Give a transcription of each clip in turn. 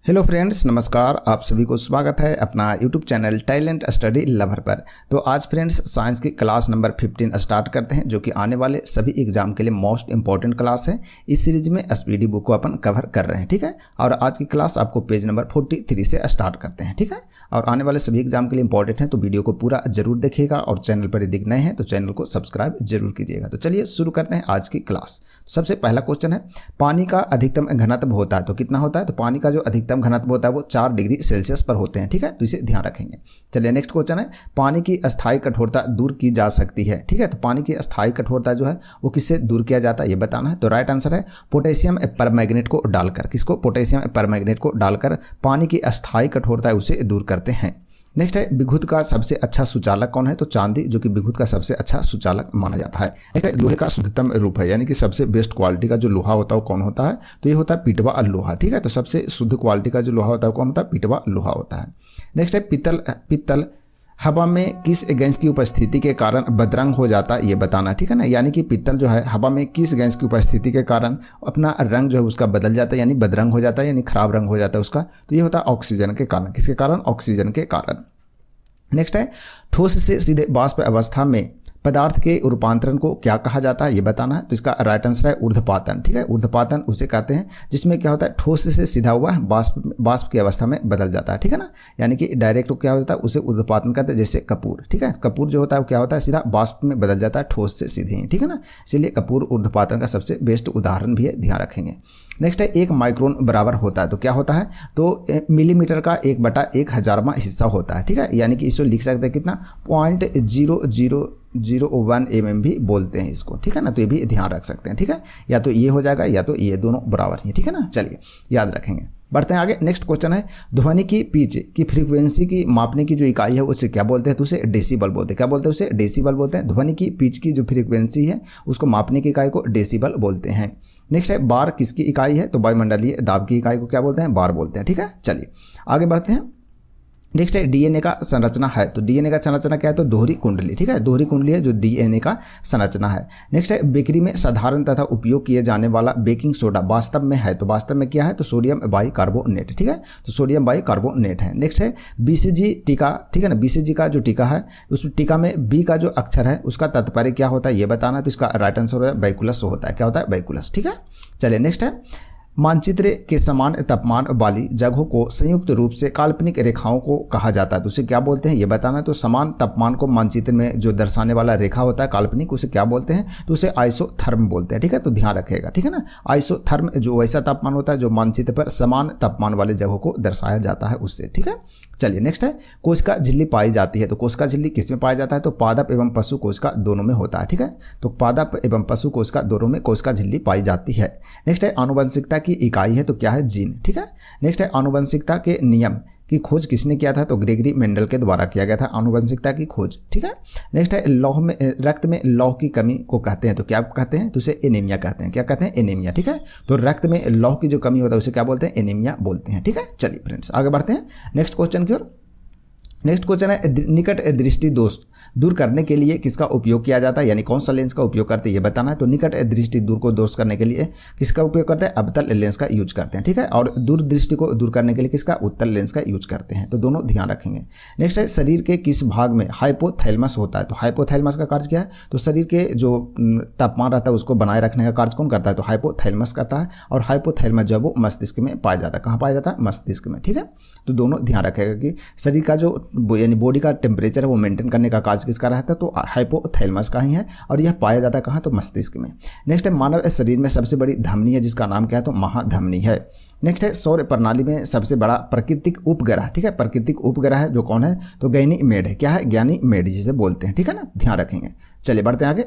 Hello friends, नमस्कार। आप सभी को स्वागत है अपना YouTube channel talent study lover पर। तो आज फ्रेंड्स साइंस की क्लास नंबर 15 स्टार्ट करते हैं, जो कि आने वाले सभी एग्जाम के लिए मोस्ट इंपॉर्टेंट क्लास है। इस सीरीज में एसपीडी बुक को अपन कवर कर रहे हैं, ठीक है। और आज की क्लास आपको पेज नंबर 43 से स्टार्ट करते हैं, ठीक है। और आने वाले सभी एग्जाम के लिए इंपॉर्टेंट है, तो वीडियो को पूरा जरूर देखिएगा और चैनल पर यदि नए हैं तो चैनल को सब्सक्राइब जरूर कीजिएगा। तो चलिए शुरू करते हैं आज की क्लास। सबसे पहला क्वेश्चन है, पानी का अधिकतम घनत्व होता है तो कितना होता है? तो पानी का जो अधिकतम घनत्व होता है वो 4 डिग्री सेल्सियस पर होते हैं, ठीक है। तो इसे ध्यान रखेंगे। चलिए नेक्स्ट क्वेश्चन है, पानी की अस्थायी कठोरता दूर की जा सकती है, ठीक है। तो पानी की अस्थायी कठोरता जो है वो किससे दूर किया जाता है ये बताना है। तो राइट आंसर है पोटेशियम परमैंगनेट को डालकर। किसको? पोटेशियम परमैंगनेट को डालकर पानी की अस्थायी कठोरता उसे दूर करते हैं। नेक्स्ट है, विद्युत का सबसे अच्छा सुचालक कौन है? तो चांदी, जो कि विद्युत का सबसे अच्छा सुचालक माना जाता है। नेक्स्ट है, लोहे का शुद्धतम रूप है, यानी कि सबसे बेस्ट क्वालिटी का जो लोहा होता है वो कौन होता है? तो ये होता है पिटवा लोहा, ठीक है। तो सबसे शुद्ध क्वालिटी का जो लोहा होता है कौन होता है? पिटवा लोहा होता है। नेक्स्ट है, पित्तल हवा में किस गैस की उपस्थिति के कारण बदरंग हो जाता है ये बताना, ठीक है ना। यानी कि पित्तल जो है हवा में किस गैस की उपस्थिति के कारण अपना रंग जो है उसका बदल जाता है, यानी बदरंग हो जाता है, यानी खराब रंग हो जाता है उसका। तो ये होता है ऑक्सीजन के कारण। किसके कारण? ऑक्सीजन के कारण। नेक्स्ट है, ठोस से सीधे वाष्प अवस्था में पदार्थ के रूपांतरण को क्या कहा जाता है ये बताना है। तो इसका राइट आंसर है ऊर्ध्वपातन, ठीक है। ऊर्ध्वपातन उसे कहते हैं जिसमें क्या होता है, ठोस से सीधा हुआ वाष्प की अवस्था में बदल जाता है, ठीक है ना। यानी कि डायरेक्ट क्या होता है उसे ऊर्ध्वपातन कहते हैं। जैसे कपूर, ठीक है। कपूर जो होता है वो क्या होता है, सीधा वाष्प में बदल जाता है, ठोस से सीधे ही, ठीक है ना। इसलिए कपूर ऊर्ध्वपातन का सबसे बेस्ट उदाहरण भी है, ध्यान रखेंगे। नेक्स्ट है, 1 माइक्रोन बराबर होता है तो क्या होता है? तो मिलीमीटर का 1/1000वां हिस्सा होता है, ठीक है। यानी कि इसको लिख सकते हैं कितना, 0.0001 mm भी बोलते हैं इसको, ठीक है ना। तो ये भी ध्यान रख सकते हैं, ठीक है। या तो ये हो जाएगा या तो ये, दोनों बराबर ही, ठीक है ना। चलिए याद रखेंगे। बढ़ते हैं आगे। नेक्स्ट क्वेश्चन है, ध्वनि की पिच की फ्रीक्वेंसी की मापने की जो इकाई है उसे क्या बोलते हैं? तो उसे डेसिबल बोलते हैं। क्या बोलते हैं? उसे डेसिबल बोलते हैं। ध्वनि की पिच की जो फ्रीक्वेंसी है उसको मापने की इकाई को डेसिबल बोलते हैं। नेक्स्ट है, बार किसकी इकाई है? तो वायुमंडलीय दाब की इकाई को क्या बोलते हैं? बार बोलते हैं, ठीक है। चलिए आगे बढ़ते हैं। नेक्स्ट है, डीएनए का संरचना है तो डीएनए का संरचना क्या है? तो दोहरी कुंडली, ठीक है। दोहरी कुंडली है जो डीएनए का संरचना है। नेक्स्ट है, बेकरी में साधारण तथा उपयोग किए जाने वाला बेकिंग सोडा वास्तव में है तो वास्तव में क्या है? तो सोडियम बाइकार्बोनेट, ठीक है। तो सोडियम बाइकार्बोनेट है। नेक्स्ट है, बीसीजी टीका, ठीक है ना। बीसीजी का जो टीका है उस टीका में बी का जो अक्षर है उसका तात्पर्य क्या होता है ये बताना। तो इसका राइट आंसर बैकुलस होता है। क्या होता है? बैकुलस, ठीक है। चलिए नेक्स्ट है, मानचित्र के समान तापमान वाली जगहों को संयुक्त रूप से काल्पनिक रेखाओं को कहा जाता है तो उसे क्या बोलते हैं ये बताना। तो समान तापमान को मानचित्र में जो दर्शाने वाला रेखा होता है काल्पनिक, उसे क्या बोलते हैं? तो उसे आइसोथर्म बोलते हैं, ठीक है। तो ध्यान रखिएगा, ठीक है ना। आइसोथर्म जो वैसा तापमान होता है जो मानचित्र पर समान तापमान वाले जगहों को दर्शाया जाता है उससे, ठीक है। चलिए नेक्स्ट है, कोशिका झिल्ली पाई जाती है तो कोशिका झिल्ली किस में पाया जाता है? तो पादप एवं पशु कोशिका दोनों में होता है, ठीक है। तो पादप एवं पशु कोशिका दोनों में कोशिका झिल्ली पाई जाती है। नेक्स्ट है, आनुवंशिकता की इकाई है तो क्या है? जीन, ठीक है। नेक्स्ट है, आनुवंशिकता के नियम की खोज किसने किया था? तो ग्रेगरी मेंडल के द्वारा किया गया था आनुवंशिकता की खोज, ठीक है। नेक्स्ट है, लौह में रक्त में लौह की कमी को कहते हैं तो क्या कहते हैं? तो उसे एनीमिया कहते हैं। क्या कहते हैं? एनीमिया, ठीक है। तो रक्त में लौह की जो कमी होता है उसे क्या बोलते हैं? एनीमिया बोलते हैं, ठीक है। चलिए फ्रेंड्स आगे बढ़ते हैं नेक्स्ट क्वेश्चन की ओर। नेक्स्ट क्वेश्चन है, निकट दृष्टि दोष दूर करने के लिए किसका उपयोग किया जाता है, यानी कौन सा लेंस का उपयोग करते हैं ये बताना है। तो निकट दृष्टि दूर को दोष करने के लिए किसका उपयोग करते हैं? अवतल लेंस का यूज करते हैं, ठीक है। और दूर दृष्टि को दूर करने के लिए किसका? उत्तल लेंस का यूज करते हैं। तो दोनों ध्यान रखेंगे। नेक्स्ट है, शरीर के किस भाग में हाइपोथैलेमस होता है? तो हाइपोथैलेमस का कार्य क्या है? तो शरीर के जो तापमान रहता है उसको बनाए रखने का कार्य कौन करता है? तो हाइपोथैलेमस करता है। और हाइपोथैलेमस जो है वो मस्तिष्क में पाया जाता है। कहाँ पाया जाता है? मस्तिष्क में, ठीक है। तो दोनों ध्यान रखेगा कि शरीर का जो यानी बॉडी का टेम्परेचर है वो मेंटेन करने का कार्य किसका रहता है? तो हाइपोथैलेमस का ही है। और यह पाया जाता है कहाँ? तो मस्तिष्क में। नेक्स्ट है, मानव शरीर में सबसे बड़ी धमनी है जिसका नाम क्या है? तो महाधमनी है। नेक्स्ट है, सौर प्रणाली में सबसे बड़ा प्राकृतिक उपग्रह, ठीक है। प्राकृतिक उपग्रह है जो कौन है? तो गैनीमेड है। क्या है? ज्ञानीमेड जिसे बोलते हैं, ठीक है ना। ध्यान रखेंगे। चलिए बढ़ते हैं आगे।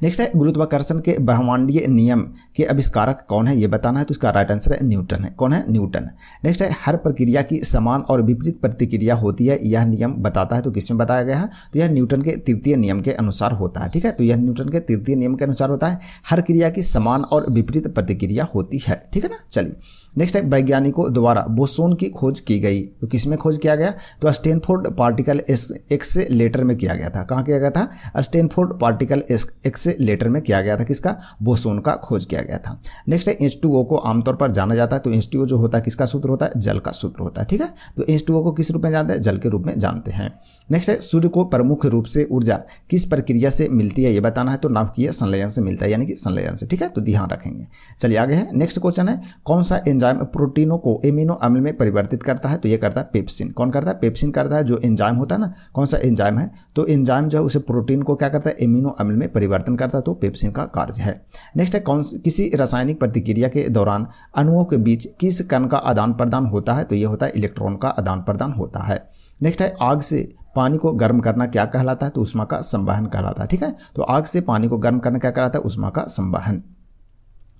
नेक्स्ट है, गुरुत्वाकर्षण के ब्रह्मांडीय नियम के आविष्कारक कौन है ये बताना है। तो इसका राइट आंसर है न्यूटन है। कौन है? न्यूटन। नेक्स्ट है, हर प्रक्रिया की समान और विपरीत प्रतिक्रिया होती है यह नियम बताता है तो किसमें बताया गया है? तो यह न्यूटन के तृतीय नियम के अनुसार होता है, ठीक है। तो यह न्यूटन के तृतीय नियम के अनुसार होता है, हर क्रिया की समान और विपरीत प्रतिक्रिया होती है, ठीक है ना। चलिए नेक्स्ट है वैज्ञानिकों द्वारा बोसोन की खोज की गई। तो किसमें खोज किया गया? तो स्टैनफोर्ड पार्टिकल एक्सेलेटर में किया गया था। कहाँ किया गया था? स्टैनफोर्ड पार्टिकल एक्सेलेटर में किया गया था। किसका? बोसोन का खोज किया गया था। नेक्स्ट है H2O को आमतौर पर जाना जाता है। तो H2O जो होता है किसका सूत्र होता है? जल का सूत्र होता है। ठीक है, तो H2O को किस रूप में जानते हैं? जल के रूप में जानते हैं। नेक्स्ट है सूर्य को प्रमुख रूप से ऊर्जा किस प्रक्रिया से मिलती है ये बताना है। तो नाभिकीय संलयन से मिलता है, यानी कि संलयन से। ठीक है, तो ध्यान रखेंगे। चलिए आगे है। नेक्स्ट क्वेश्चन है कौन सा एंजाइम प्रोटीनों को एमिनो अम्ल में परिवर्तित करता है? तो ये करता है पेप्सिन। कौन करता है? पेप्सिन करता है। जो एंजाइम होता है ना, कौन सा एंजाइम है? तो एंजाइम जो है उसे प्रोटीन को क्या करता है? एमिनो अम्ल में परिवर्तन करता है। तो पेप्सिन का कार्य है। नेक्स्ट है किसी रासायनिक प्रतिक्रिया के दौरान अणुओं के बीच किस कण का आदान प्रदान होता है? तो ये होता है इलेक्ट्रॉन का आदान प्रदान होता है। नेक्स्ट है आग से पानी को गर्म करना क्या कहलाता है? तो ऊष्मा का संवहन कहलाता है। ठीक है, तो आग से पानी को गर्म करना क्या कहलाता है? ऊष्मा का संवहन।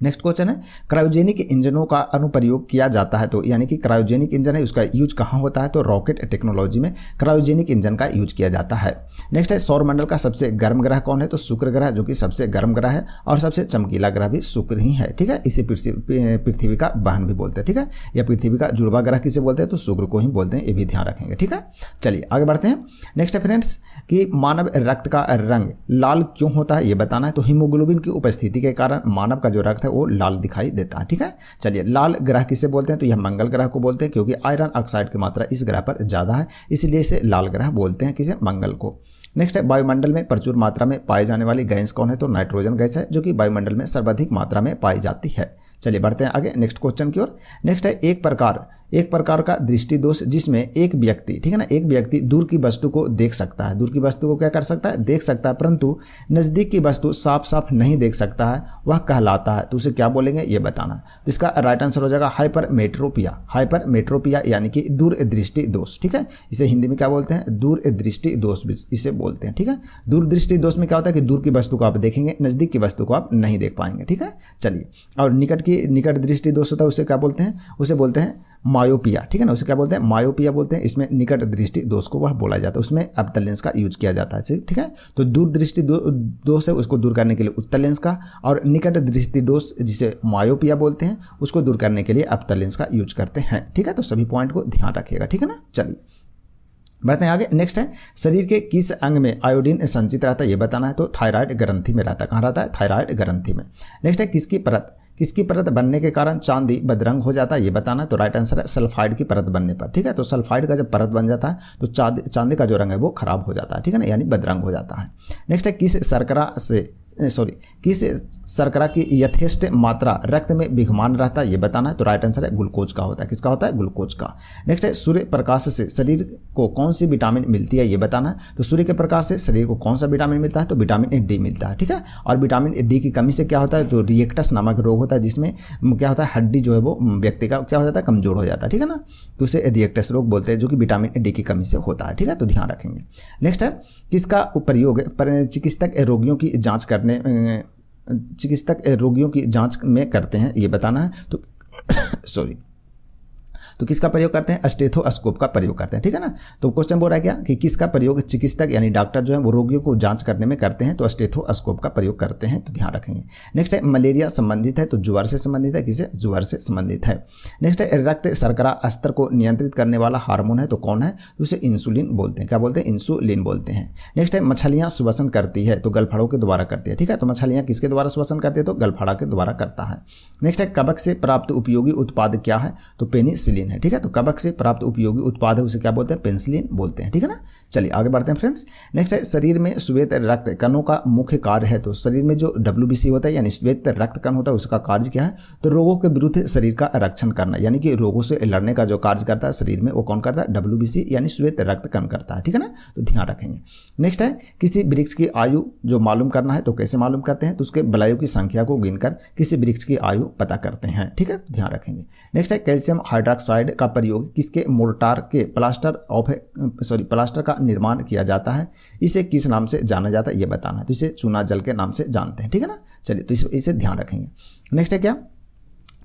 नेक्स्ट क्वेश्चन है क्रायोजेनिक इंजनों का अनुप्रयोग किया जाता है। तो यानी कि क्रायोजेनिक इंजन है उसका यूज कहाँ होता है? तो रॉकेट टेक्नोलॉजी में क्रायोजेनिक इंजन का यूज किया जाता है। नेक्स्ट है सौरमंडल का सबसे गर्म ग्रह कौन है? तो शुक्र ग्रह, जो कि सबसे गर्म ग्रह है और सबसे चमकीला ग्रह भी शुक्र ही है। ठीक है, इसे पृथ्वी का बहन भी बोलते हैं। ठीक है, या पृथ्वी का जुड़वा ग्रह किसे बोलते हैं? तो शुक्र को ही बोलते हैं। ये भी ध्यान रखेंगे। ठीक है, चलिए आगे बढ़ते हैं। नेक्स्ट है फ्रेंड्स कि मानव रक्त का रंग लाल क्यों होता है ये बताना है। तो हीमोग्लोबिन की उपस्थिति के कारण मानव का जो रक्त है वो लाल दिखाई देता है। ठीक है, चलिए लाल ग्रह किसे बोलते हैं? तो यह मंगल ग्रह को बोलते हैं, क्योंकि आयरन ऑक्साइड की मात्रा इस ग्रह पर ज़्यादा है, इसलिए इसे लाल ग्रह बोलते हैं। किसे? मंगल को। नेक्स्ट है वायुमंडल में प्रचुर मात्रा में पाई जाने वाली गैस कौन है? तो नाइट्रोजन गैस है, जो कि वायुमंडल में सर्वाधिक मात्रा में पाई जाती है। चलिए बढ़ते हैं आगे नेक्स्ट क्वेश्चन की ओर। नेक्स्ट है एक प्रकार का दृष्टि दोष जिसमें एक व्यक्ति, ठीक है ना, एक व्यक्ति दूर की वस्तु को देख सकता है। दूर की वस्तु को क्या कर सकता है? देख सकता है, परंतु नज़दीक की वस्तु साफ साफ नहीं देख सकता है, वह कहलाता है। तो उसे क्या बोलेंगे ये बताना। तो इसका राइट आंसर हो जाएगा हाइपरमेट्रोपिया। हाइपरमेट्रोपिया यानी कि दूर दृष्टि दोष। ठीक है, इसे हिंदी में क्या बोलते हैं? दूर दृष्टि दोष इसे बोलते हैं। ठीक है, दूर दृष्टि दोष में क्या होता है कि दूर की वस्तु को आप देखेंगे, नज़दीक की वस्तु को आप नहीं देख पाएंगे। ठीक है, चलिए और निकट दृष्टि दोष होता है, उसे क्या बोलते हैं? उसे बोलते हैं मायोपिया। ठीक है ना, उसे क्या बोलते हैं? मायोपिया बोलते हैं। इसमें निकट दृष्टि दोष को वह बोला जाता है, उसमें अवतल लेंस का यूज किया जाता है। ठीक है, तो दूर दृष्टि दोष है उसको दूर करने के लिए उत्तल लेंस का, और निकट दृष्टि दोष जिसे मायोपिया बोलते हैं उसको दूर करने के लिए अवतल लेंस का यूज करते हैं। ठीक है, तो सभी पॉइंट को ध्यान रखिएगा। ठीक है ना, चलिए बढ़ते हैं आगे। नेक्स्ट है शरीर के किस अंग में आयोडीन संचित रहता है ये बताना है। तो थायराइड ग्रंथि में रहता है। कहाँ रहता है? थायराइड ग्रंथि में। नेक्स्ट है किसकी परत बनने के कारण चांदी बदरंग हो जाता है ये बताना है। तो राइट आंसर है सल्फाइड की परत बनने पर। ठीक है, तो सल्फाइड का जब परत बन जाता है तो चांदी का जो रंग है वो खराब हो जाता है। ठीक है ना, यानी बदरंग हो जाता है। नेक्स्ट है किस शर्करा की यथेष्ट मात्रा रक्त में विद्यमान रहता है ये बताना है। तो राइट आंसर है ग्लूकोज का होता है। किसका होता है? ग्लूकोज का। नेक्स्ट है सूर्य प्रकाश से शरीर को कौन सी विटामिन मिलती है ये बताना है। तो सूर्य के प्रकाश से शरीर को कौन सा विटामिन मिलता है? तो विटामिन डी मिलता है। ठीक है, और विटामिन डी की कमी से क्या होता है? तो रिएक्टस नामक रोग होता है, जिसमें क्या होता है हड्डी जो है वो व्यक्ति का क्या हो जाता है? कमजोर हो जाता है। ठीक है ना, तो उसे रिएक्टस रोग बोलते हैं, जो कि विटामिन डी की कमी से होता है। ठीक है, तो ध्यान रखेंगे। नेक्स्ट है किसका प्रयोग चिकित्सक रोगियों की जांच में करते हैं ये बताना है। तो तो किसका प्रयोग करते हैं? स्टेथोस्कोप का प्रयोग करते हैं। ठीक है ना, तो क्वेश्चन बोल रहा है क्या कि किसका प्रयोग चिकित्सक यानी डॉक्टर जो है वो रोगियों को जांच करने में करते हैं। तो स्टेथोस्कोप का प्रयोग करते हैं, तो ध्यान रखेंगे। नेक्स्ट है मलेरिया संबंधित है, तो ज्वर से संबंधित है। किसे? ज्वर से संबंधित है। नेक्स्ट है रक्त शर्करा स्तर को नियंत्रित करने वाला हार्मोन है, तो कौन है? तो उसे इंसुलिन बोलते हैं। क्या बोलते हैं? इंसुलिन बोलते हैं। नेक्स्ट है मछलियाँ श्वसन करती है, तो गलफड़ों के द्वारा करती है। ठीक है, तो मछलियाँ किसके द्वारा श्वसन करती है? तो गलफड़ा के द्वारा करता है। नेक्स्ट है कवक से प्राप्त उपयोगी उत्पाद क्या है? तो पेनिसिलिन है। ठीक है, तो कवक से प्राप्त उपयोगी उत्पाद है उसे क्या बोलते हैं? पेनिसिलिन बोलते हैं। ठीक है ना, चलिए आगे बढ़ते हैं फ्रेंड्स। नेक्स्ट है शरीर में श्वेत रक्त कणों का मुख्य कार्य है। तो शरीर में जो WBC होता है यानी श्वेत रक्त कण होता है उसका कार्य क्या है? तो रोगों के विरुद्ध शरीर का रक्षण करना, यानी कि रोगों से लड़ने का जो कार्य करता है शरीर में वो कौन करता है? WBC यानी श्वेत रक्त कण करता है। ठीक है ना, तो ध्यान रखेंगे। नेक्स्ट है किसी वृक्ष की आयु जो मालूम करना है, तो कैसे मालूम करते हैं? तो उसके बलायों की संख्या को गिनकर किसी वृक्ष की आयु पता करते हैं। ठीक है, ध्यान रखेंगे। नेक्स्ट है कैल्शियम हाइड्रोक्साइड का प्रयोग किसके मोर्टार के प्लास्टर का निर्माण किया जाता है, इसे किस नाम से जाना जाता है ये बताना है। तो इसे चूना जल के नाम से जानते हैं। ठीक है ना, चलिए तो इसे ध्यान रखेंगे। नेक्स्ट है क्या?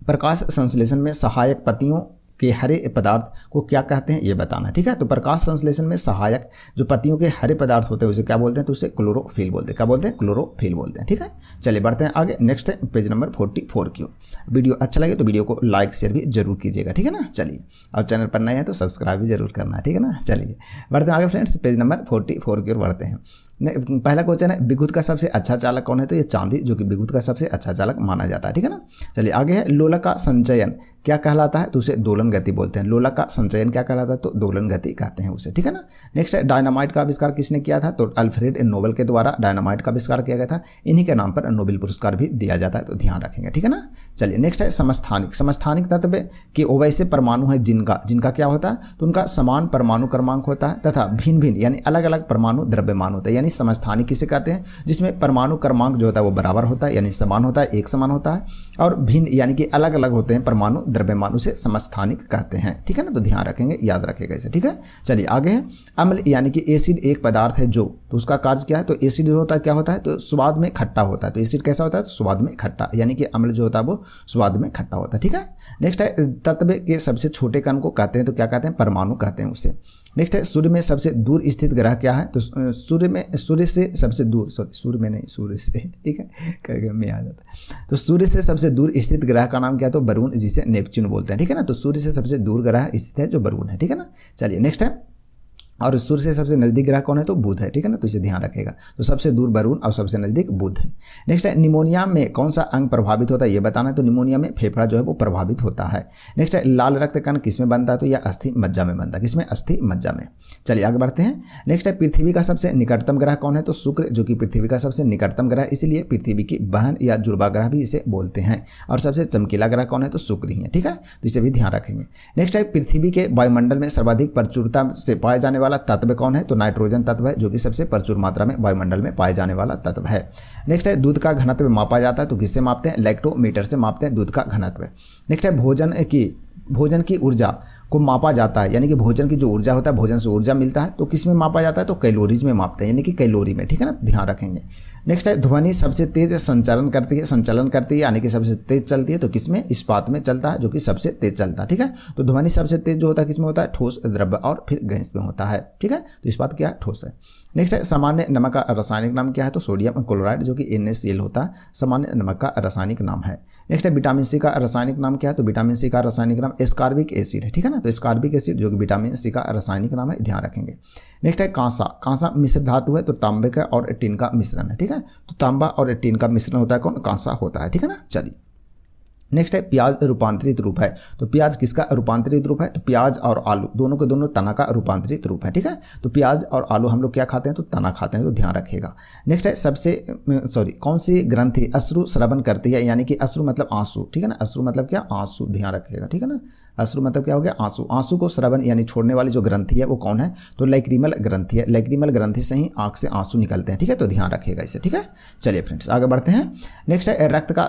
प्रकाश संश्लेषण में सहायक पत्तियों के हरे पदार्थ को क्या कहते हैं ये बताना, ठीक है। तो प्रकाश संश्लेषण में सहायक जो पत्तियों के हरे पदार्थ होते हैं उसे क्या बोलते हैं, तो उसे क्लोरोफिल बोलते हैं। क्या बोलते हैं, क्लोरोफिल बोलते हैं, ठीक है। चलिए बढ़ते हैं आगे, नेक्स्ट है पेज नंबर 44 की। वीडियो अच्छा लगे तो वीडियो को लाइक शेयर भी जरूर कीजिएगा, ठीक है ना। चलिए, और चैनल पर नए हैं तो सब्सक्राइब भी जरूर करना है, ठीक है ना। चलिए बढ़ते हैं आगे फ्रेंड्स, पेज नंबर 44 की ओर बढ़ते हैं। पहला क्वेश्चन है, विद्युत का सबसे अच्छा चालक कौन है, तो ये चांदी जो कि विद्युत का सबसे अच्छा चालक माना जाता है, ठीक है ना। चलिए आगे है, लोलक का संचयन क्या कहलाता है, तो उसे दोलन गति बोलते हैं। लोलक का संचयन क्या कहलाता है, तो दोलन गति कहते हैं उसे, ठीक है ना। नेक्स्ट है, डायनामाइट का आविष्कार किसने किया था, तो अल्फ्रेड नोबेल के द्वारा डायनामाइट का आविष्कार किया गया था। इन्हीं के नाम पर नोबेल पुरस्कार भी दिया जाता है, तो ध्यान रखेंगे, ठीक है ना। चलिए नेक्स्ट है, समस्थानिक। समस्थानिक तत्व के वैसे परमाणु है जिनका क्या होता है, तो उनका समान परमाणु क्रमांक होता है तथा भिन्न भिन्न यानी अलग अलग परमाणु द्रव्यमान होता है। यानी समस्थानिक किसे कहते हैं, जिसमें परमाणु क्रमांक जो होता है वो बराबर होता है, यानी समान होता है, एक समान होता है, और भिन्न यानी कि अलग अलग होते हैं परमाणु द्रव्यमान, उसे समस्थानिक कहते हैं, ठीक है ना। तो ध्यान रखेंगे, याद रखेगा इसे, ठीक है। चलिए आगे है, अम्ल यानी कि एसिड एक पदार्थ है जो, तो उसका कार्य क्या है, तो एसिड जो होता है क्या होता है, तो स्वाद में खट्टा होता है। तो एसिड कैसा होता है, तो स्वाद में खट्टा, यानी कि अम्ल जो होता है वो स्वाद में खट्टा होता है, ठीक है। नेक्स्ट है, तत्व के सबसे छोटे कण को कहते हैं, तो क्या कहते हैं, परमाणु कहते हैं उसे। नेक्स्ट है, सूर्य में सबसे दूर स्थित ग्रह क्या है, तो सूर्य से सबसे दूर, सूर्य में नहीं, सूर्य से, ठीक है, में आ जाता है। तो सूर्य से सबसे दूर स्थित ग्रह का नाम क्या है, तो वरुण, जिसे नेपच्यून बोलते हैं, ठीक है ना। तो सूर्य से सबसे दूर ग्रह स्थित है जो वरुण है, ठीक है ना। चलिए नेक्स्ट है, और सूर्य से सबसे नजदीक ग्रह कौन है, तो बुध है, ठीक है ना। तो इसे ध्यान रखेगा, तो सबसे दूर वरुण और सबसे नजदीक बुध है। नेक्स्ट है, निमोनिया में कौन सा अंग प्रभावित होता है ये बताना है, तो निमोनिया में फेफड़ा जो है वो प्रभावित होता है। नेक्स्ट है, लाल रक्त कण किसमें बनता है, तो यह अस्थि मज्जा में बनता है, किसमें, अस्थि मज्जा में। चलिए आगे बढ़ते हैं। नेक्स्ट है, पृथ्वी का सबसे निकटतम ग्रह कौन है, तो शुक्र, जो कि पृथ्वी का सबसे निकटतम ग्रह, इसलिए पृथ्वी की बहन या जुड़वा ग्रह भी इसे बोलते हैं। और सबसे चमकीला ग्रह कौन है, तो शुक्र ही है, ठीक है। तो इसे भी ध्यान रखेंगे। नेक्स्ट है, पृथ्वी के वायुमंडल में सर्वाधिक प्रचुरता से पाया जाने वाला तत्व कौन है, तो नाइट्रोजन तत्व है, जो कि सबसे प्रचुर मात्रा में वायुमंडल में पाए जाने वाला तत्व है। नेक्स्ट है, दूध का घनत्व मापा जाता है, तो किससे मापते हैं, लैक्टोमीटर से मापते हैं दूध का घनत्व। नेक्स्ट है, भोजन की ऊर्जा को मापा जाता है, यानी कि भोजन की जो ऊर्जा होता है, भोजन से ऊर्जा मिलता है, तो किस में मापा जाता है, तो कैलोरीज में मापते हैं, यानी कि कैलोरी में, ठीक है ना। ध्यान रखेंगे। नेक्स्ट है, ध्वनि सबसे तेज संचलन करती है, यानी कि सबसे तेज चलती है, तो किसमें, इस्पात में चलता है, जो कि सबसे तेज चलता है, ठीक है। तो ध्वनि सबसे तेज जो होता है किसमें होता है, ठोस, द्रव्य और फिर गैस में होता है, ठीक है। तो इस्पात क्या है, ठोस है। नेक्स्ट है, सामान्य नमक का रासायनिक नाम क्या है, तो सोडियम क्लोराइड, जो कि NaCl होता है, सामान्य नमक का रासायनिक नाम है। नेक्स्ट है, विटामिन सी का रासायनिक नाम क्या है, तो विटामिन सी का रासायनिक नाम एस्कॉर्बिक एसिड है, ठीक है ना। तो एस्कॉर्बिक एसिड जो कि विटामिन सी का रासायनिक नाम है, ध्यान रखेंगे। नेक्स्ट है, कांसा मिश्र धातु है, तो तांबे का और टिन का मिश्रण है, ठीक है। तो तांबा और टिन का मिश्रण होता है कौन, कांसा होता है, ठीक है ना। चलिए नेक्स्ट है, प्याज रूपांतरित रूप है, तो प्याज किसका रूपांतरित रूप है, तो प्याज और आलू दोनों के दोनों तना का रूपांतरित रूप है, ठीक है। तो प्याज और आलू हम लोग क्या खाते हैं, तो तना खाते हैं, तो ध्यान रखिएगा। नेक्स्ट है, कौन सी ग्रंथि अश्रु स्रवन करती है, यानी कि अश्रु मतलब आंसू, ठीक है ना। अश्रु मतलब क्या, आंसू, ध्यान रखिएगा, ठीक है ना। अश्रु मतलब क्या हो गया, आंसू। आंसू को स्रवन यानी छोड़ने वाली जो ग्रंथि है वो कौन है, तो लैक्रिमल ग्रंथि है। लैक्रिमल ग्रंथि से ही आंख से आंसू निकलते हैं, ठीक है। तो ध्यान रखिएगा इसे, ठीक है। चलिए फ्रेंड्स आगे बढ़ते हैं। नेक्स्ट है, रक्त का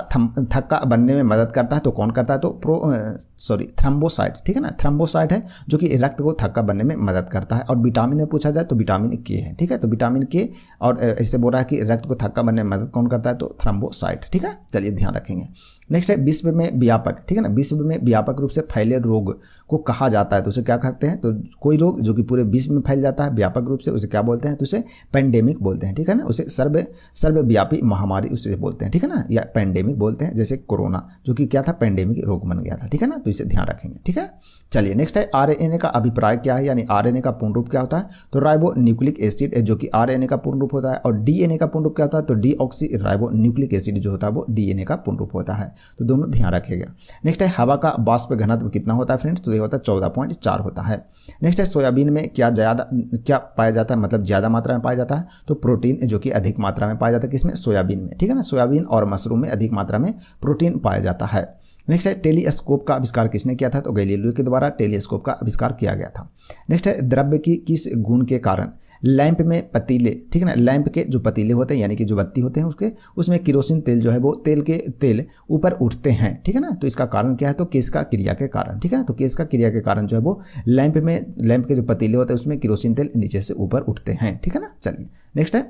थक्का बनने में मदद करता है, तो कौन करता है, तो थ्रम्बोसाइट, ठीक है ना। थ्रम्बोसाइट है जो कि रक्त को थक्का बनने में मदद करता है। और विटामिन में पूछा जाए तो विटामिन के है, ठीक है। तो विटामिन के, और इससे बोल रहा है कि रक्त को थक्का बनने में मदद कौन करता है, तो थ्रम्बोसाइट, ठीक है। चलिए ध्यान रखेंगे। नेक्स्ट है, विश्व में व्यापक, ठीक है ना, विश्व में व्यापक रूप से फैले रोग को कहा जाता है, तो उसे क्या कहते हैं, तो कोई रोग जो कि पूरे विश्व में फैल जाता है व्यापक रूप से, उसे क्या बोलते हैं, तो उसे पेंडेमिक बोलते हैं, ठीक है ना। उसे सर्वव्यापी महामारी उसे बोलते हैं, ठीक है ना, या पेंडेमिक बोलते हैं। जैसे कोरोना जो कि क्या था, पेंडेमिक रोग बन गया था, ठीक है ना। तो इसे ध्यान रखेंगे, ठीक है। चलिए नेक्स्ट है, RNA का अभिप्राय क्या है, यानी RNA का पूर्ण रूप क्या होता है, तो राइबो न्यूक्लिक एसिड, जो कि RNA का पूर्ण रूप होता है। और DNA का पूर्ण रूप क्या होता है, तो डीऑक्सी राइबो न्यूक्लिक एसिड जो होता है वो DNA का पूर्ण रूप होता है। तो दोनों ध्यान रखिएगा। नेक्स्ट है, हवा का वाष्प घनत्व कितना होता है फ्रेंड्स, तो ये होता है 14.4 होता है। नेक्स्ट है, सोयाबीन में क्या पाया जाता है, मतलब ज़्यादा मात्रा में पाया जाता है, तो प्रोटीन, जो कि अधिक मात्रा में पाया जाता है, किसमें, सोयाबीन में, ठीक है ना। सोयाबीन और मशरूम में अधिक मात्रा में प्रोटीन पाया जाता है। नेक्स्ट है, टेलीस्कोप का आविष्कार किसने किया था, तो गैलीलियो के द्वारा टेलीस्कोप का आविष्कार किया गया था। नेक्स्ट है, द्रव्य की किस गुण के कारण लैंप में पतीले, ठीक है ना, लैंप के जो पतीले होते हैं यानी कि जो बत्ती होते हैं उसमें केरोसिन तेल जो है वो तेल ऊपर उठते हैं, ठीक है ना। तो इसका कारण क्या है, तो केस का क्रिया के कारण, ठीक है ना। तो केस का क्रिया के कारण जो है वो लैंप के जो पतीले होते हैं उसमें केरोसिन तेल नीचे से ऊपर उठते हैं, ठीक है ना। चलिए नेक्स्ट है,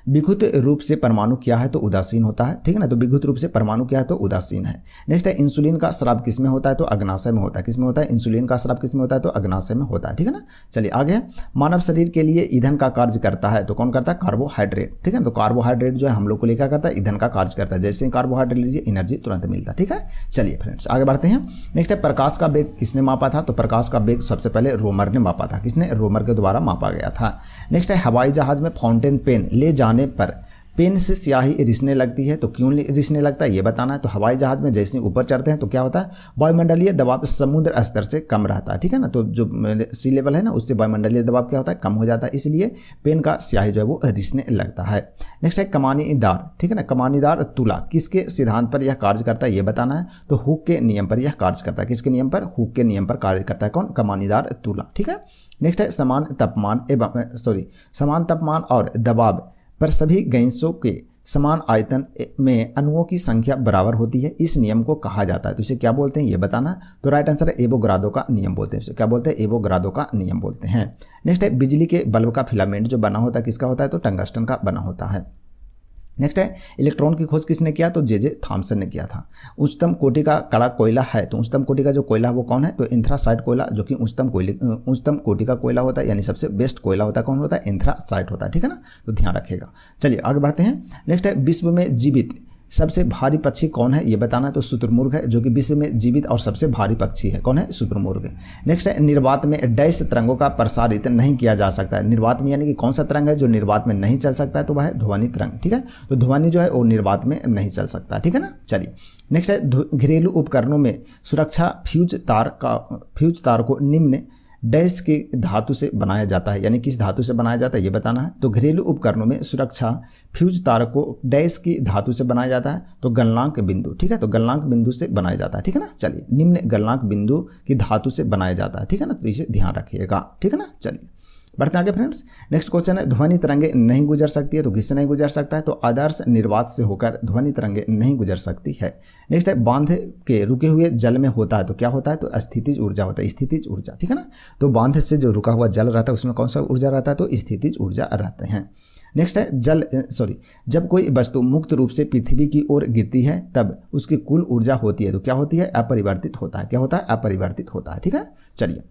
विद्युत रूप से परमाणु क्या है तो उदासीन होता है, ठीक है ना। तो विद्युत रूप से परमाणु क्या है तो उदासीन है। नेक्स्ट है इंसुलिन का स्राव किस में होता है तो अग्नाशय में होता है। किस में होता है? इंसुलिन का स्राव किस में होता है तो अग्नाशय में होता है, ठीक है ना। चलिए आगे, मानव शरीर के लिए ईंधन का कार्य करता है तो कौन करता है? कार्बोहाइड्रेट, ठीक है। तो कार्बोहाइड्रेट जो है हम लोग को लेकर करता है ईंधन का कार्य करता है। जैसे कार्बोहाइड्रेट लीजिए एनर्जी तुरंत मिलता है, ठीक है। चलिए फ्रेंड्स आगे बढ़ते हैं। नेक्स्ट है प्रकाश का वेग किसने मापा था तो प्रकाश का वेग सबसे पहले रोमर ने मापा था। किसने? रोमर के द्वारा मापा गया था। नेक्स्ट है हवाई जहाज में फाउंटेन पेन ले जाने पर पेन से स्याही रिसने लगती है तो क्यों रिसने लगता है ये बताना है। तो हवाई जहाज में जैसे ऊपर चढ़ते हैं तो क्या होता है? वायुमंडलीय दबाव समुद्र स्तर से कम रहता है, ठीक है ना। तो जो सी लेवल है ना उससे वायुमंडलीय दबाव क्या होता है? कम हो जाता है, इसलिए पेन का स्याही जो है वो रिसने लगता है। नेक्स्ट है कमानीदार, ठीक है ना। कमानीदार तुला किसके सिद्धांत पर यह कार्य करता है ये बताना है। तो हुक के नियम पर यह कार्य करता है। किसके नियम पर? हुक के नियम पर कार्य करता है कौन? कमानीदार तुला, ठीक है। नेक्स्ट है समान तापमान और दबाव पर सभी गैसों के समान आयतन में अणुओं की संख्या बराबर होती है, इस नियम को कहा जाता है। तो इसे क्या बोलते हैं ये बताना। तो राइट आंसर है एवोगाड्रो का नियम बोलते हैं। इसे क्या बोलते हैं? एवोगाड्रो का नियम बोलते हैं। नेक्स्ट है बिजली के बल्ब का फिलामेंट जो बना होता है किसका होता है तो टंगस्टन का बना होता है। नेक्स्ट है इलेक्ट्रॉन की खोज किसने किया तो जे थॉमसन ने किया था। उच्चतम कोटि का कड़ा कोयला है तो उच्चतम कोटि का जो कोयला है वो कौन है तो एंथ्रासाइट कोयला, जो कि उच्चतम कोटि का कोयला होता है, यानी सबसे बेस्ट कोयला होता है कौन होता है? एंथ्रासाइट होता है, ठीक है ना। तो ध्यान रखिएगा। चलिए आगे बढ़ते हैं। नेक्स्ट है विश्व में जीवित सबसे भारी पक्षी कौन है ये बताना है। तो शुतुरमुर्ग है, जो कि विश्व में जीवित और सबसे भारी पक्षी है। कौन है? शुतुरमुर्ग। नेक्स्ट है निर्वात में डैश तरंगों का प्रसारित नहीं किया जा सकता है। निर्वात में यानी कि कौन सा तरंग है जो निर्वात में नहीं चल सकता है तो वह है ध्वनि तरंग, ठीक है। तो ध्वनि जो है वो निर्वात में नहीं चल सकता, ठीक है ना। चलिए नेक्स्ट है घरेलू उपकरणों में सुरक्षा फ्यूज तार को निम्न डैश की धातु से बनाया जाता है, यानी किस धातु से बनाया जाता है ये बताना है। तो घरेलू उपकरणों में सुरक्षा फ्यूज तार को डैश की धातु से बनाया जाता है तो गलनांक बिंदु, ठीक है। तो गलनांक बिंदु से बनाया जाता है, ठीक है ना। चलिए निम्न गलनांक बिंदु की धातु से बनाया जाता है, ठीक है ना। तो इसे ध्यान रखिएगा, ठीक है ना। चलिए बढ़ते हैं आगे फ्रेंड्स। नेक्स्ट क्वेश्चन है ध्वनि तरंगे नहीं गुजर सकती है तो किससे नहीं गुजर सकता है तो आदर्श निर्वात से होकर ध्वनि तरंगे नहीं गुजर सकती है। नेक्स्ट है बांध के रुके हुए जल में होता है तो क्या होता है तो स्थितिज ऊर्जा होता है, स्थितिज ऊर्जा, ठीक है ना। तो बांध से जो रुका हुआ जल रहता है उसमें कौन सा ऊर्जा रहता है तो स्थितिज ऊर्जा रहते हैं। नेक्स्ट है जब कोई वस्तु मुक्त रूप से पृथ्वी की ओर गिरती है तब उसकी कुल ऊर्जा होती है तो क्या होती है अपरिवर्तित होता है। क्या होता है? अपरिवर्तित होता है, ठीक है। चलिए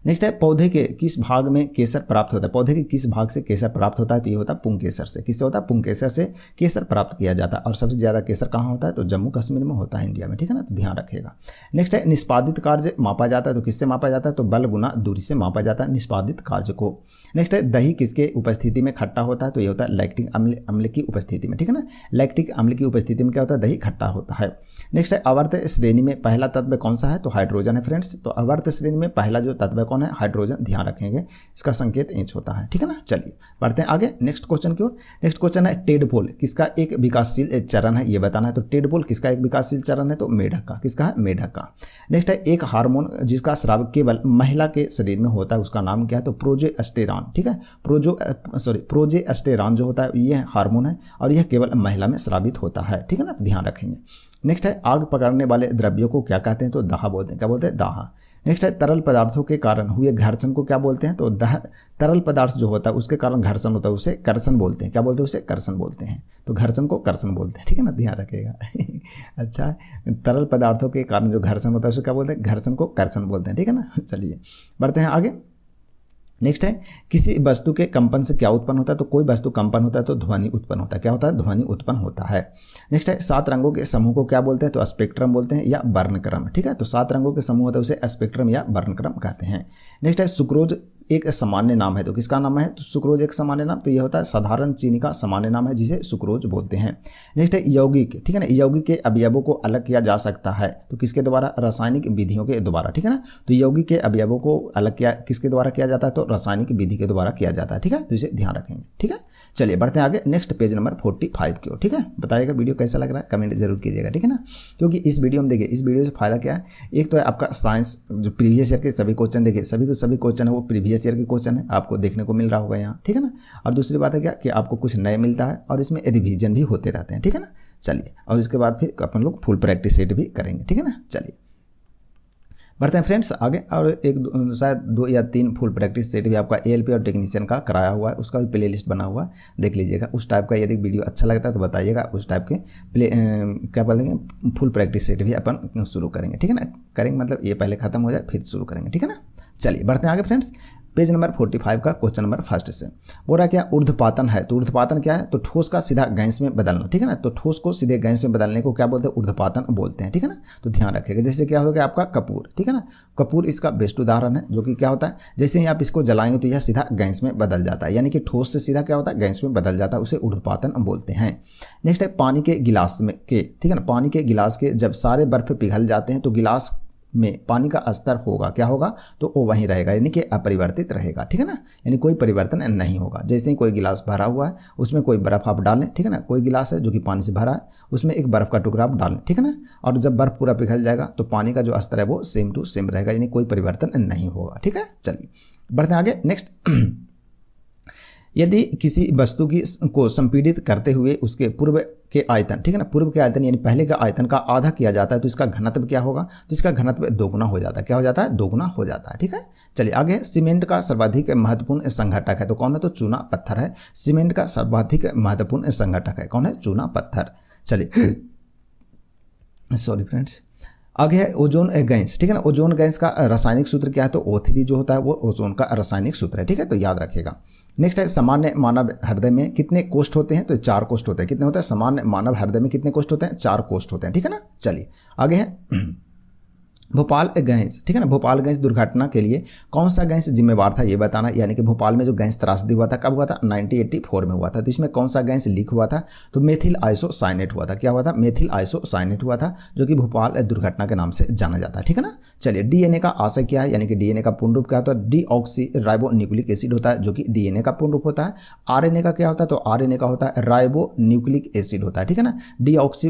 नेक्स्ट है पौधे के किस भाग में केसर प्राप्त होता है। पौधे के किस भाग से केसर प्राप्त होता है तो ये होता है पुंकेसर से। किससे होता है? पुंकेसर से केसर प्राप्त किया जाता है। और सबसे ज़्यादा केसर कहाँ होता है तो जम्मू कश्मीर में होता है, इंडिया में, ठीक है ना। तो ध्यान रखिएगा। नेक्स्ट है निष्पादित कार्य मापा जाता है तो किससे मापा जाता है तो बल गुना दूरी से मापा जाता है निष्पादित कार्य को। नेक्स्ट है दही किसके उपस्थिति में खट्टा होता है तो ये होता है लैक्टिक अम्ल की उपस्थिति में, ठीक है ना। लैक्टिक अम्ल की उपस्थिति में क्या होता है? दही खट्टा होता है। नेक्स्ट है आवर्त श्रेणी में पहला तत्व कौन सा है तो हाइड्रोजन है फ्रेंड्स। तो आवर्त श्रेणी में पहला जो तत्व कौन है? हाइड्रोजन। ध्यान रखेंगे इसका संकेत इंच होता है, ठीक है ना। चलिए बढ़ते हैं आगे नेक्स्ट क्वेश्चन की ओर। नेक्स्ट क्वेश्चन है टेडपोल किसका एक विकासशील चरण है ये बताना है। तो टेडपोल किसका एक विकासशील चरण है तो मेढक का। किसका है? मेढक का। नेक्स्ट है एक हार्मोन जिसका स्राव केवल महिला के शरीर में होता है उसका नाम क्या है तो प्रोजेस्टेरॉन, ठीक है। प्रोजेस्टेरॉन जो होता है ये हार्मोन है और यह केवल महिला में स्रावित होता है, ठीक है ना। ध्यान रखेंगे। नेक्स्ट है आग पकड़ने वाले द्रव्यों को क्या कहते हैं तो दाह बोलते हैं। क्या बोलते हैं? दाह। नेक्स्ट है तरल पदार्थों के कारण हुए घर्षण को क्या बोलते हैं तो तरल पदार्थ जो होता है उसके कारण घर्षण होता है उसे कर्षण बोलते हैं। क्या बोलते हैं? उसे कर्षण बोलते हैं। तो घर्षण को कर्षण बोलते हैं, ठीक है ना। ध्यान रखिएगा। अच्छा, तरल पदार्थों के कारण जो घर्षण होता है उसे क्या बोलते हैं? घर्षण को कर्षण बोलते हैं, ठीक है ना। चलिए बढ़ते हैं आगे। नेक्स्ट है किसी वस्तु के कंपन से क्या उत्पन्न होता है तो कोई वस्तु कंपन होता है तो ध्वनि उत्पन्न होता है। क्या होता है? ध्वनि उत्पन्न होता है। नेक्स्ट है 7 रंगों के समूह को क्या बोलते हैं तो स्पेक्ट्रम बोलते हैं या वर्णक्रम, ठीक है। तो 7 रंगों के समूह होता है उसे स्पेक्ट्रम या वर्णक्रम कहते हैं। नेक्स्ट है सुक्रोज एक सामान्य नाम है तो किसका नाम है तो सुक्रोज एक सामान्य नाम तो यह होता है साधारण चीनी का सामान्य नाम है जिसे सुक्रोज बोलते हैं। नेक्स्ट है यौगिक, ठीक है ना। यौगिक के अवयवों को अलग किया जा सकता है तो किसके द्वारा? रासायनिक विधियों के द्वारा, ठीक है ना। तो यौगिक के अवयवों को अलग किसके द्वारा किया जाता है तो रासायनिक विधि के द्वारा किया जाता है, ठीक है। तो इसे ध्यान रखेंगे, ठीक है। चलिए बढ़ते हैं आगे नेक्स्ट पेज नंबर 45 की ओर, ठीक है। बताइएगा वीडियो कैसा लग रहा है, कमेंट जरूर कीजिएगा, ठीक है ना। क्योंकि इस वीडियो में देखिए इस वीडियो से फायदा क्या है, एक तो है आपका साइंस जो प्रीवियस ईयर के सभी क्वेश्चन देखिए सभी क्वेश्चन है वो प्रीवियस ईयर के क्वेश्चन है आपको देखने को मिल रहा होगा यहाँ, ठीक है ना। और दूसरी बात है क्या कि आपको कुछ नए मिलता है और इसमें रिवीजन भी होते रहते हैं, ठीक है ना। चलिए और इसके बाद फिर अपन लोग फुल प्रैक्टिस सेट भी करेंगे, ठीक है ना। चलिए बढ़ते हैं फ्रेंड्स आगे। और एक शायद 2 या 3 फुल प्रैक्टिस सेट भी आपका ALP और टेक्नीशियन का कराया हुआ है, उसका भी प्ले लिस्ट बना हुआ है, देख लीजिएगा। उस टाइप का यदि वीडियो अच्छा लगता है तो बताइएगा, उस टाइप के क्या बोलेंगे फुल प्रैक्टिस सेट भी अपन शुरू करेंगे, ठीक है ना। करेंगे मतलब ये पहले खत्म हो जाए फिर शुरू करेंगे, ठीक है ना। चलिए बढ़ते हैं आगे फ्रेंड्स। पेज नंबर 45 का क्वेश्चन नंबर फर्स्ट से बोल रहा है क्या ऊर्ध्वपातन है। तो ऊर्ध्वपातन क्या है, तो ठोस का सीधा गैस में बदलना, ठीक है ना। तो ठोस को सीधे गैस में बदलने को क्या बोलते हैं, ऊर्ध्वपातन बोलते हैं, ठीक है ना। तो ध्यान रखिएगा। जैसे क्या हो गया आपका कपूर, ठीक है ना। कपूर इसका बेस्ट उदाहरण है, जो कि क्या होता है जैसे ही आप इसको जलाएंगे तो यह सीधा गैस में बदल जाता है, यानी कि ठोस से सीधा क्या होता है गैस में बदल जाता है, उसे ऊर्ध्वपातन बोलते हैं। नेक्स्ट है पानी के गिलास में के, ठीक है ना। पानी के गिलास के जब सारे बर्फ पिघल जाते हैं तो गिलास में पानी का स्तर होगा, क्या होगा, तो वो वहीं रहेगा, यानी कि अपरिवर्तित रहेगा, ठीक है ना। यानी कोई परिवर्तन नहीं होगा। जैसे ही कोई गिलास भरा हुआ है उसमें कोई बर्फ़ आप डालें, ठीक है ना। कोई गिलास है जो कि पानी से भरा है, उसमें एक बर्फ़ का टुकड़ा आप डालें, ठीक है ना। और जब बर्फ़ पूरा पिघल जाएगा तो पानी का जो स्तर है वो सेम टू सेम रहेगा, यानी कोई परिवर्तन नहीं होगा, ठीक है। चलिए बढ़ते हैं आगे। नेक्स्ट यदि किसी वस्तु को संपीड़ित करते हुए उसके पूर्व के आयतन, ठीक है ना, पूर्व के आयतन यानी पहले के आयतन का आधा किया जाता है तो इसका घनत्व क्या होगा, तो इसका घनत्व दोगुना हो जाता है, क्या हो जाता है, दोगुना हो जाता है, ठीक है। चलिए आगे। सीमेंट का सर्वाधिक महत्वपूर्ण संघटक है, तो कौन है, तो चूना पत्थर है। सीमेंट का सर्वाधिक महत्वपूर्ण संघटक है, कौन है, चूना पत्थर। चलिए सॉरी फ्रेंड्स। आगे है ओजोन गैस, ठीक है ना। ओजोन गैस का रासायनिक सूत्र क्या है, तो O3 जो होता है वो ओजोन का रासायनिक सूत्र है, ठीक है, तो याद रखिएगा। नेक्स्ट है सामान्य मानव हृदय में कितने कोष्ठ होते हैं, तो 4 कोष्ठ होते हैं। कितने होते हैं, सामान्य मानव हृदय में कितने कोष्ठ होते हैं, 4 कोष्ठ होते हैं, ठीक है ना। चलिए आगे है भोपाल गैस, ठीक है ना। भोपाल गैस दुर्घटना के लिए कौन सा गैस जिम्मेवार था ये बताना, यानी कि भोपाल में जो गैस त्रासदी हुआ था कब हुआ था, 1984 में हुआ था। तो इसमें कौन सा गैस लीक हुआ था, तो मेथिल आइसोसाइनेट हुआ था। क्या हुआ था, मेथिल आइसोसाइनेट हुआ था, जो कि भोपाल दुर्घटना के नाम से जाना जाता है, ठीक है ना। चलिए DNA का आशय क्या है, यानी कि DNA का पूर्ण रूप क्या होता है, डीऑक्सी राइबो न्यूक्लिक एसिड होता है, जो कि DNA का पूर्ण रूप होता है। RNA का क्या होता है, तो RNA का होता है राइबो न्यूक्लिक एसिड होता है, ठीक है ना। डीऑक्सी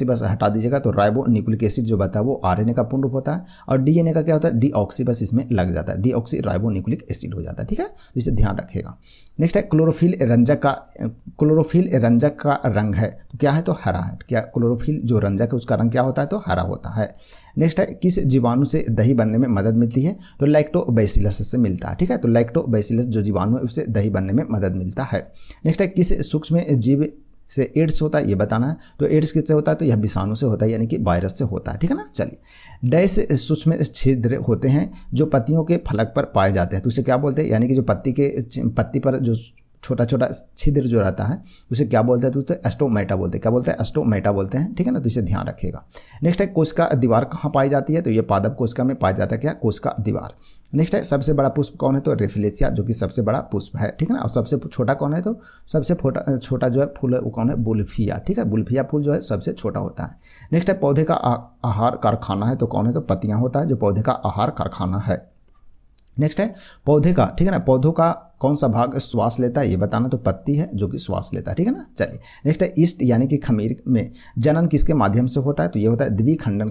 बस हटा दीजिएगा, तो राइबो न्यूक्लिक एसिड जो बता है वो RNA का पूर्ण रूप होता है। और DNA का क्या होता है, डीऑक्सी बस इसमें लग जाता है, डीऑक्सी राइबो न्यूक्लिक एसिड हो जाता है, ठीक है। तो इसे ध्यान रखिएगा। नेक्स्ट है क्लोरोफिल रंजक का रंग है, तो क्या है, तो हरा है। क्या क्लोरोफिल जो रंजक है उसका रंग क्या होता है, तो हरा होता है। नेक्स्ट है किस जीवाणु से दही बनने में मदद मिलती है, तो लैक्टोबैसिलस से मिलता है, ठीक है। तो लैक्टोबैसिलस जो जीवाणु है उससे दही बनने में मदद मिलता है। नेक्स्ट है किस सूक्ष्म जीव से एड्स होता है ये बताना है, तो एड्स किससे होता है, तो यह विषाणु से होता है, यानी कि वायरस से होता है, ठीक है ना। चलिए डैश सूक्ष्म छिद्र होते हैं जो पत्तियों के फलक पर पाए जाते हैं, तो उसे क्या बोलते हैं, यानी कि जो पत्ती पर जो छोटा छोटा छिद्र जो रहता है उसे क्या बोलते हैं, तो उसे एस्टोमेटा बोलते हैं। क्या बोलते हैं, एस्टोमेटा बोलते हैं, ठीक है ना। तो इसे ध्यान रखिएगा। नेक्स्ट है कोशिका दीवार कहाँ पाई जाती है, तो ये पादप कोशिका में पाया जाता है, क्या, कोशिका दीवार। नेक्स्ट है सबसे बड़ा पुष्प कौन है, तो रेफिलेसिया, जो कि सबसे बड़ा पुष्प है, ठीक है ना। और सबसे छोटा कौन है, तो सबसे छोटा जो है फूल है वो कौन है, बुल्फिया, ठीक है। बुल्फिया फूल जो है सबसे छोटा होता है। नेक्स्ट है पौधे का आहार कारखाना है, तो कौन है, तो पत्तियां होता है जो पौधे का आहार कारखाना है। नेक्स्ट है पौधे का, ठीक है ना, पौधों का कौन सा भाग श्वास लेता है ये बताना, तो पत्ती है जो कि श्वास लेता है, ठीक है ना। चलिए नेक्स्ट है ईस्ट यानी कि खमीर में जनन किसके माध्यम से होता है, तो ये होता है द्विखंडन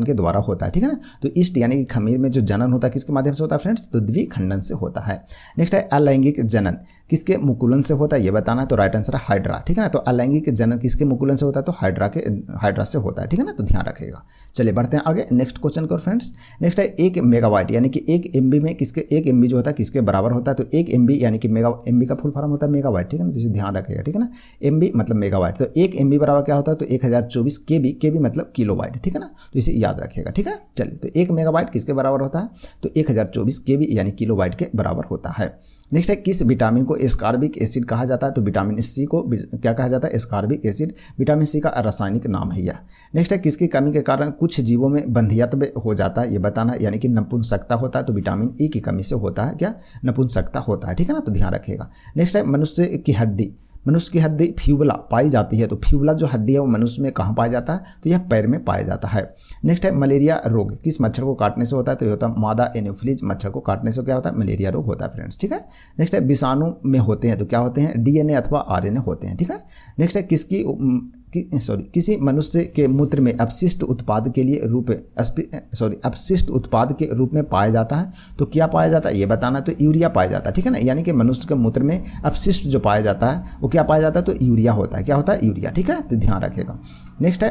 के द्वारा होता है, ठीक है ना। तो ईस्ट यानी कि खमीर में जो जनन होता है किसके माध्यम से होता है फ्रेंड्स, तो द्विखंडन से होता है। नेक्स्ट है अलैंगिक जनन किसके मुकुलन से होता है ये बताना है, तो राइट आंसर है हाइड्रा, ठीक है ना। तो अलैंगिक जनन किसके मुकुलन से होता है, तो हाइड्रा से होता है, ठीक है ना। तो ध्यान रखिएगा। चलिए बढ़ते हैं आगे नेक्स्ट क्वेश्चन को फ्रेंड्स। नेक्स्ट है 1 मेगावाट यानी कि 1 MB में किसके 1 MB जो होता है किसके बराबर होता है, तो 1 MB यानी कि MB का फुल फॉर्म होता है मेगावाट, ठीक है ना। तो इसे ध्यान रखिएगा, ठीक है ना। MB मतलब मेगावाट, तो 1 MB बराबर क्या होता है, तो 1024 KB मतलब किलोवाट, ठीक है ना। तो इसे याद रखिएगा, ठीक है। चलिए तो 1 मेगावाट किसके बराबर होता है, तो 1024 KB यानी किलोवाट के बराबर होता है। नेक्स्ट है किस विटामिन को एस्कॉर्बिक एसिड कहा जाता है, तो विटामिन C को क्या कहा जाता है, एस्कॉर्बिक एसिड। विटामिन C का रासायनिक नाम है यह। नेक्स्ट है किसकी कमी के कारण कुछ जीवों में बंध्यत्व हो जाता है ये बताना, यानी कि नपुंसकता होता है, तो विटामिन E की कमी से होता है क्या, नपुंसकता होता है, ठीक है ना। तो ध्यान रखिएगा। नेक्स्ट है मनुष्य की हड्डी फ्यूबुला पाई जाती है, तो फ्यूबुला जो हड्डी है वो मनुष्य में कहाँ पाया जाता है, तो यह पैर में पाया जाता है। नेक्स्ट है मलेरिया रोग किस मच्छर को काटने से होता है, तो ये होता है मादा एनोफिलीज मच्छर को काटने से क्या होता है, मलेरिया रोग होता है फ्रेंड्स, ठीक है। नेक्स्ट है विषाणु में होते हैं, तो क्या होते हैं, DNA अथवा RNA होते हैं, ठीक है। नेक्स्ट है किसी मनुष्य के मूत्र में अपशिष्ट उत्पाद के रूप में पाया जाता है, तो क्या पाया जाता है ये बताना, तो यूरिया पाया जाता है, ठीक है ना। यानी कि मनुष्य के मूत्र में अपशिष्ट जो पाया जाता है वो क्या पाया जाता है, तो यूरिया होता है, क्या होता है, यूरिया, ठीक है। तो ध्यान रखिएगा। नेक्स्ट है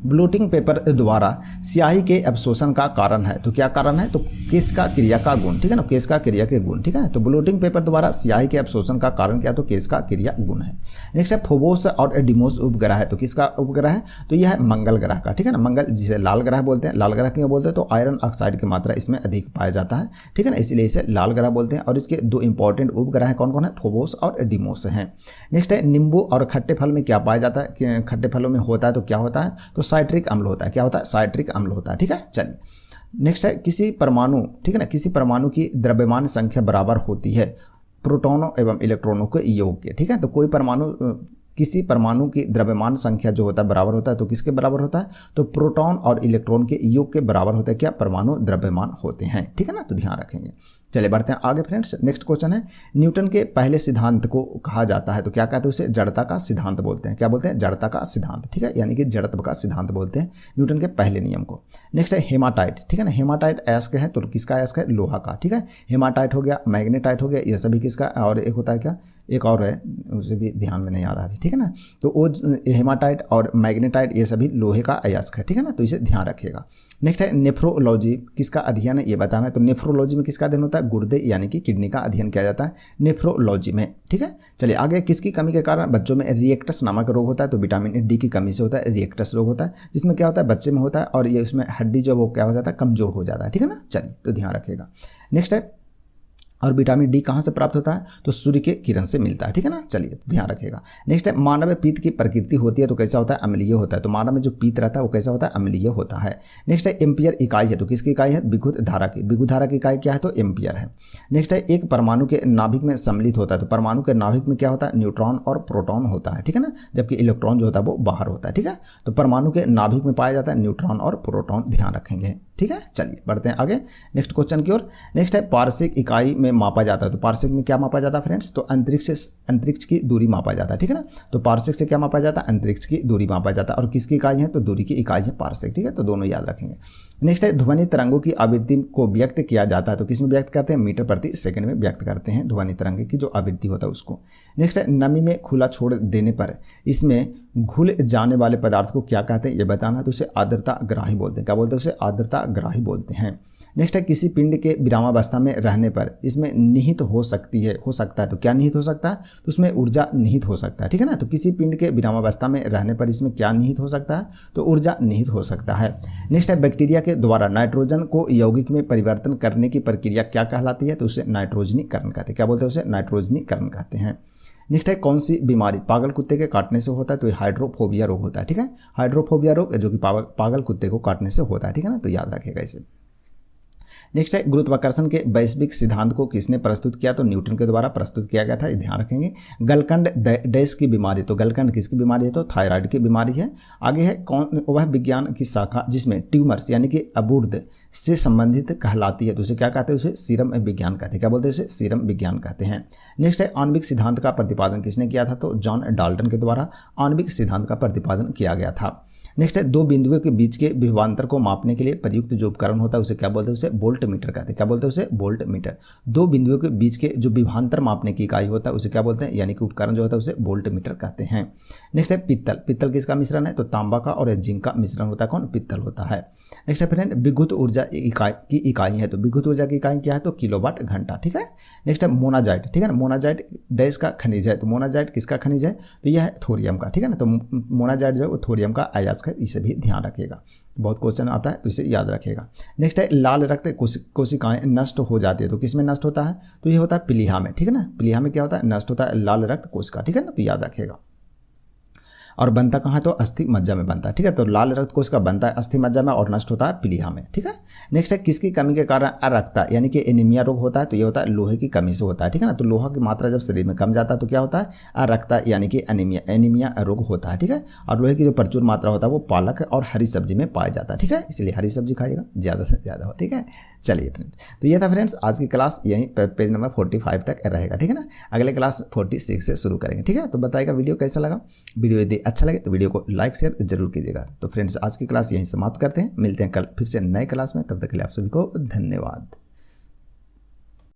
ब्लोटिंग पेपर द्वारा स्याही के अवशोषण का कारण है। तो क्या कारण है? तो केश का क्रिया का गुण, ठीक है ना, केश का क्रिया के गुण, ठीक है। तो ब्लोटिंग पेपर द्वारा स्याही के अवशोषण का कारण क्या? तो केश का क्रिया गुण है। नेक्स्ट है फोबोस और डिमोस उपग्रह है। तो किसका उपग्रह है? तो यह है मंगल ग्रह का, ठीक है ना। मंगल जिसे लाल ग्रह बोलते हैं। लाल ग्रह क्यों बोलते हैं? तो आयरन ऑक्साइड की मात्रा इसमें अधिक पाया जाता है, ठीक है ना, इसलिए इसे लाल ग्रह बोलते हैं। और इसके दो इंपॉर्टेंट उपग्रह है, कौन कौन है? फोबोस और डिमोस हैं। नेक्स्ट है नींबू और खट्टे फल में क्या पाया जाता है? खट्टे फलों में होता है तो क्या होता है? तो साइट्रिक अम्ल होता है। क्या होता है? साइट्रिक अम्ल होता है, ठीक है। चलिए नेक्स्ट है किसी परमाणु, ठीक है ना, किसी परमाणु की द्रव्यमान संख्या बराबर होती है प्रोटॉनों एवं इलेक्ट्रॉनों के योग के, ठीक है। तो कोई परमाणु, किसी परमाणु की द्रव्यमान संख्या जो होता है बराबर होता है, तो किसके बराबर होता है? तो प्रोटॉन और इलेक्ट्रॉन के योग के बराबर होता है क्या? परमाणु द्रव्यमान होते हैं, ठीक है ना। तो ध्यान रखेंगे। चलिए बढ़ते हैं आगे फ्रेंड्स। नेक्स्ट क्वेश्चन है न्यूटन के पहले सिद्धांत को कहा जाता है तो क्या कहते हैं? उसे जड़ता का सिद्धांत बोलते हैं। क्या बोलते हैं? जड़ता का सिद्धांत, ठीक है, यानी कि जड़त्व का सिद्धांत बोलते हैं न्यूटन के पहले नियम को। नेक्स्ट है हेमाटाइट, ठीक है ना। हेमाटाइट अयस्क है, तो किसका अयस्क है? लोहा का, ठीक है। हेमाटाइट हो गया, मैग्नेटाइट हो गया, ये सभी किसका? और एक होता है क्या? एक और है, उसे भी ध्यान में नहीं आ रहा अभी, ठीक है ना। तो वो हेमाटाइट और मैग्नेटाइट ये सभी लोहे का अयस्क है, ठीक है ना, तो इसे ध्यान रखिएगा। नेक्स्ट है नेफ्रोलॉजी, किसका अध्ययन है ये बताना है। तो नेफ्रोलॉजी में किसका अध्ययन होता है? गुर्दे यानी कि किडनी का अध्ययन किया जाता है नेफ्रोलॉजी में, ठीक है। चलिए आगे, किसकी कमी के कारण बच्चों में रिएक्टस नामक रोग होता है? तो विटामिन डी की कमी से होता है रिएक्टस रोग होता है, जिसमें क्या होता है? बच्चे में होता है और ये उसमें हड्डी जो वो क्या हो जाता है? कमजोर हो जाता है, ठीक है ना। चलिए तो ध्यान रखिएगा। नेक्स्ट है और विटामिन डी कहाँ से प्राप्त होता है? तो सूर्य के किरण से मिलता है, ठीक है ना। चलिए ध्यान रखिएगा। नेक्स्ट है मानव में पित्त की प्रकृति होती है तो कैसा होता है? अम्लीय होता है। तो मानव में जो पित्त रहता है वो कैसा होता है? अम्लीय होता है। नेक्स्ट है एम्पियर इकाई है, तो किसकी इकाई है? विद्युत धारा की। विद्युत धारा की इकाई क्या है? तो एम्पियर है। नेक्स्ट है एक परमाणु के नाभिक में सम्मिलित होता है, तो परमाणु के नाभिक में क्या होता है? न्यूट्रॉन और प्रोटॉन होता है, ठीक है ना, जबकि इलेक्ट्रॉन जो होता है वो बाहर होता है, ठीक है। तो परमाणु के नाभिक में पाया जाता है न्यूट्रॉन और प्रोटॉन, ध्यान रखेंगे, ठीक है। चलिए बढ़ते हैं आगे नेक्स्ट क्वेश्चन की ओर। नेक्स्ट है पारसिक इकाई में मापा जाता है, तो पारसिक में क्या मापा जाता है फ्रेंड्स? तो अंतरिक्ष की दूरी मापा जाता है, ठीक है ना। तो पारसिक से क्या मापा जाता है? अंतरिक्ष की दूरी मापा जाता है। और किसकी इकाई है? तो दूरी की इकाई है पारसिक, ठीक है, तो दोनों याद रखेंगे। नेक्स्ट है ध्वनि तरंगों की आवृत्ति को व्यक्त किया जाता है, तो किस में व्यक्त करते हैं? मीटर प्रति सेकंड में व्यक्त करते हैं ध्वनि तरंग की जो आवृत्ति होता है उसको। नेक्स्ट है नमी में खुला छोड़ देने पर इसमें घुल जाने वाले पदार्थ को क्या कहते हैं ये बताना, तो उसे आर्द्रता ग्राही बोलते हैं। क्या बोलते हैं? उसे आर्द्रता ग्राही बोलते हैं। नेक्स्ट है किसी पिंड के विरामावस्था में रहने पर इसमें निहित हो सकता है, तो क्या निहित हो सकता है? तो उसमें ऊर्जा निहित हो सकता है, ठीक है ना। तो किसी पिंड के विरामावस्था में रहने पर इसमें क्या निहित हो सकता है? तो ऊर्जा निहित हो सकता है। नेक्स्ट है बैक्टीरिया के द्वारा नाइट्रोजन को यौगिक में परिवर्तन करने की प्रक्रिया क्या कहलाती है? तो उसे नाइट्रोजनीकरण कहते हैं। क्या बोलते हैं? उसे नाइट्रोजनीकरण कहते हैं। नेक्स्ट है कौन सी बीमारी पागल कुत्ते के काटने से होता है? तो हाइड्रोफोबिया रोग होता है, ठीक है। हाइड्रोफोबिया रोग जो कि पागल कुत्ते को काटने से होता है, ठीक है ना, तो याद रखिएगा इसे। नेक्स्ट है गुरुत्वाकर्षण के वैश्विक सिद्धांत को किसने प्रस्तुत किया? तो न्यूटन के द्वारा प्रस्तुत किया गया था, ये ध्यान रखेंगे। गलकंड डैश की बीमारी, तो गलकंड किसकी बीमारी है? तो थायराइड की बीमारी है। आगे है कौन वह विज्ञान की शाखा जिसमें ट्यूमर्स यानी कि अबूर्द से संबंधित कहलाती है, तो उसे क्या कहते हैं? उसे सीरम विज्ञान कहते हैं। क्या बोलते हैं? उसे सीरम विज्ञान कहते हैं। नेक्स्ट है आणविक सिद्धांत का प्रतिपादन किसने किया था? तो जॉन डाल्टन के द्वारा आणविक सिद्धांत का प्रतिपादन किया गया था। नेक्स्ट है दो बिंदुओं के बीच के विभवांतर को मापने के लिए प्रयुक्त जो उपकरण होता है उसे क्या बोलते हैं? उसे वोल्ट मीटर कहते हैं। क्या बोलते हैं? उसे वोल्ट मीटर। दो बिंदुओं के बीच के जो विभवांतर मापने की इकाई होता है उसे क्या बोलते हैं? यानी कि उपकरण जो होता है उसे वोल्ट मीटर कहते हैं। नेक्स्ट है पित्तल। पित्तल किसका मिश्रण है? तो तांबा का और जिंक का मिश्रण होता है। कौन? पित्तल होता है। नेक्स्ट है फ्रेंड विद्युत ऊर्जा की इकाई है, तो विद्युत ऊर्जा की इकाई क्या है? तो किलोवाट घंटा, ठीक है। नेक्स्ट है मोनाजाइट, ठीक है ना। मोनाजाइट डैश का खनिज है, तो मोनाजाइट किसका खनिज है? तो यह है थोरियम का, ठीक है ना। तो मोनाजाइट जो है वो थोरियम का अयस्क है, इसे भी ध्यान रखिएगा, बहुत क्वेश्चन आता है तो इसे याद रखिएगा। नेक्स्ट है लाल रक्त कोशिकाएं नष्ट हो जाती है, तो किस में नष्ट होता है? तो ये होता है प्लीहा में, ठीक है ना। प्लीहा में क्या होता है? नष्ट होता है लाल रक्त कोशिका, ठीक है ना, तो याद रखिएगा। और बनता कहाँ है? तो अस्थि मज्जा में बनता है, ठीक है। तो लाल रक्त कोशिका बनता है अस्थि मज्जा में और नष्ट होता है प्लीहा में, ठीक है। नेक्स्ट है किसकी कमी के कारण अरक्तता यानी कि एनीमिया रोग होता है? तो ये होता है लोहे की कमी से होता है, ठीक है ना। तो लोहा की मात्रा जब शरीर में कम जाता है तो क्या होता है? अरक्तता यानी कि एनीमिया रोग होता है, ठीक है। और लोहे की जो प्रचुर मात्रा होता है वो पालक और हरी सब्जी में पाया जाता है, ठीक है। इसलिए हरी सब्जी खाइएगा ज़्यादा से ज़्यादा हो, ठीक है। चलिए फ्रेंड्स, तो ये था फ्रेंड्स आज की क्लास, यहीं पेज नंबर 45 तक रहेगा, ठीक है ना। अगले क्लास 46 से शुरू करेंगे, ठीक है। तो बताइएगा वीडियो कैसा लगा। वीडियो यदि अच्छा लगे तो वीडियो को लाइक शेयर जरूर कीजिएगा। तो फ्रेंड्स आज की क्लास यहीं समाप्त करते हैं, मिलते हैं कल फिर से नए क्लास में, तब तक के लिए आप सभी को धन्यवाद।